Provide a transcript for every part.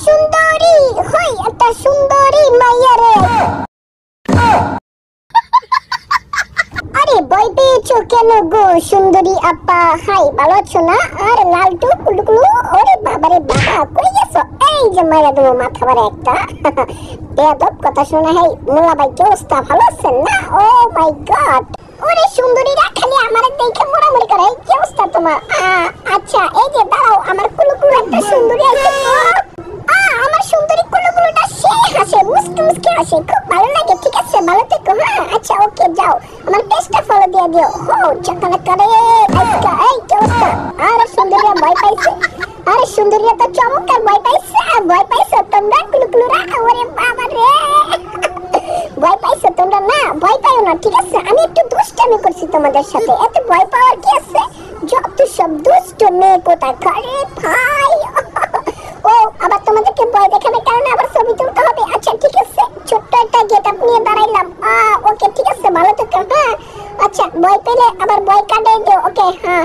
সুন্দরী হই একটা সুন্দরী মাইয়া রে। আরে ভয় পেয়েছো কেন গো সুন্দরী আপা? হাই ভালো আছো না? আর লালটু কুলুকুলু ওরে বাবারে বাবা কই গেছো? এই যে মাইরা দেবো মাথা ভরে একটা। বেয়াদব কথা শোনা। হেই মোল্লা ভাই কি অবস্থা, ভালো আছেন না? ও মাই গড, ওরে সুন্দরীরা খালি আমার দেখে মোড়ামুড়ি করে। কি অবস্থা তোমার? আচ্ছা এই যে দাঁড়াও, আমার কুলুকুলু একটা সুন্দরী আছে। আমার সুন্দরী কুলুকুলুটা সে হাসে, মুস্কি মুস্কি হাসে, খুব ভালো লাগে। ঠিক আছে ভালো থেকো। হ্যাঁ আচ্ছা ওকে যাও, আমার পেজটা ফলো দিয়ে দিও। হো চকলে করে আজকে। এই কি অবস্থা? আরে সুন্দরীরা ভয় পাইছে। আরে সুন্দরীরা তো চমৎকার ভয় পাইছে। ভয় পাইছো তোমরা কুলুকুলুরা? ওরে বাবা রে, ভয় পাইছো তোমরা? না ভয় পাইও না, ঠিক আছে? আমি একটু দুষ্টামি করছি তোমাদের সাথে, এত ভয় পাওয়ার কি আছে? যত সব দুষ্ট মেয়ে কোথাকার ভাই। ও আবার তোমাদেরকে ভয় দেখানোর কারণে আবার ছবি তুলতে হবে। আচ্ছা ঠিক আছে, ছোট্ট একটা গেটআপ নিয়ে দাঁড়াইলাম। ওকে ঠিক আছে ভালো থেকো। হ্যাঁ আচ্ছা ভয় পেলে আবার ভয় কাটিয়ে দিও। ওকে হ্যাঁ।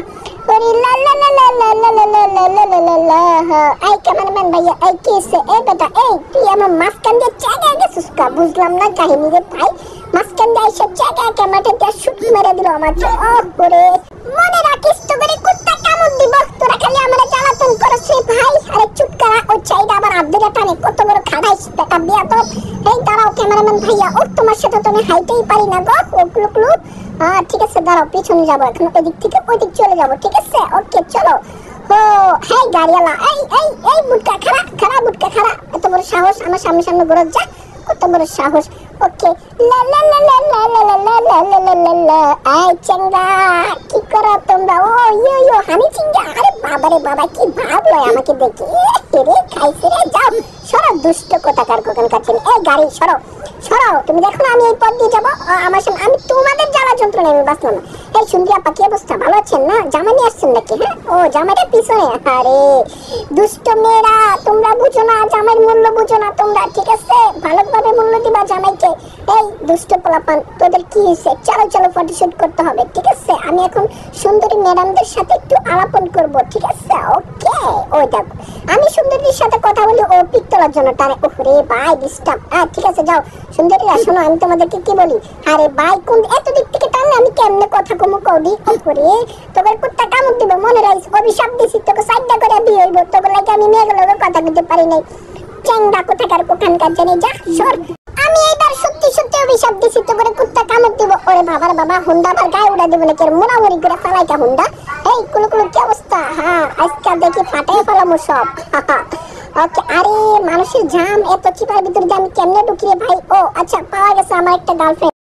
ওরে লা লা লা লা লা লা লা লা লা লা লা লা লা। এই ক্যামেরাম্যান ভাইয়া, এই কি হইছে? এই বেটা এই তুই আমার মাঝখান দিয়ে চাগায় গেছিস কা? বুঝলাম না কাহিনী রে ভাই। মাঝখান দিয়ে এসে চাগায় ক্যামেরাটা দিয়ে শুট মেরে দিল আমাকে। ওরে মনে রাখিস তো করে কুত্তা কামড় দিব। তোরা খালি আমারে জ্বালাতন করছিস ভাই। আরে চুপ করা, ও চাইদা আবার আব্দুল্লাহ টানে কত বড় খাড়াইস বেটা বিয়া তো। এই দাঁড়াও ক্যামেরাম্যান ভাইয়া, ও তোমার সাথে তো আমি হাইতেই পারি না গো। ও কুলুকুলু ঠিক আছে দাঁড়াও, পিছনে যাবো এখন, ওইদিক থেকে ওইদিক চলে যাবো। ঠিক আছে ওকে চলো। ও হেই গাড়িওয়ালা, এই এই এই বুটকা খাড়া খাড়া, বুটকা খাড়া। এত বড় সাহস আমার সামনে সামনে ঘুরে যা, কত বড় সাহস। ওকে লা লা লা লা লা লা লা লা লা লা লা লা লা। এই চেঙ্গা কি করো তোমরা? ও ইয়ো ইয়ো হানি চিঙ্গা। আরে বাবারে বাবা কি ভাবলো আমাকে দেখে? রে খাইছে রে। যাও সরো দুষ্ট কোথাকার কোকান কাছেন। এই গাড়ি সরো সরো, তুমি দেখো না আমি এই পথ দিয়ে যাবো। আমার সামনে আমি তোমাদের জ্বালা যন্ত্রণা আমি বাঁচলাম না। এই সুন্দরী আপা কি অবস্থা, ভালো আছেন না? জামা নিয়ে আসছেন নাকি? হ্যাঁ ও জামাটা পিছনে। আরে দুষ্ট মেয়েরা তোমরা বুঝো না, জামাইয়ের মূল্য বুঝো না তোমরা। ঠিক আছে ভালোভাবে মূল্য দিবা জামাইকে। এই দুষ্ট পোলাপান তোদের কি হয়েছে? চলো চলো ফটোশুট করতে হবে। ঠিক আছে আমি এখন সুন্দরী ম্যাডামদের সাথে একটু আলাপন করব। ঠিক আছে ওকে। ওই দেখো আমি সুন্দরীর সাথে কথা বলি, ও পিক তোলার জন্য টানে। ওরে ভাই ডিস্টার্ব। ঠিক আছে যাও সুন্দরীরা শোনো, আমি তোমাদেরকে কি বলি। আরে ভাই কোন এত দিক থেকে টানলে আমি কেমনে কথা কমু কৌদি? ওরে তোদের কুত্তা কামড় দিবে মনে রাখিস। অভিশাপ দিছি তোকে সাইডটা করে বিয়ে হইব। তোকে লাগে আমি মেয়েগুলোকে কথা বলতে পারি নাই। চেঙ্গা কোথাকার কোখানকার জানি যা সর। আমি এইবার সত্যি সত্যি অভিশাপ দিছি তো করে কুত্তা কামড় দিব। ওরে বাবার বাবা হুন্ডা আবার গায়ে উড়া দিব নাকি? মোড়ামুড়ি করে ফেলাইটা হুন্ডা। এই কুলুকুলু কি অবস্থা? হ্যাঁ আজকাল দেখি ফাটাই ফেলামো সব। ওকে আরে মানুষের জাম এত চিপার ভিতরে যে আমি কেমনে ঢুকি রে ভাই? ও আচ্ছা পাওয়া গেছে আমার একটা গার্লফ্রেন্ড।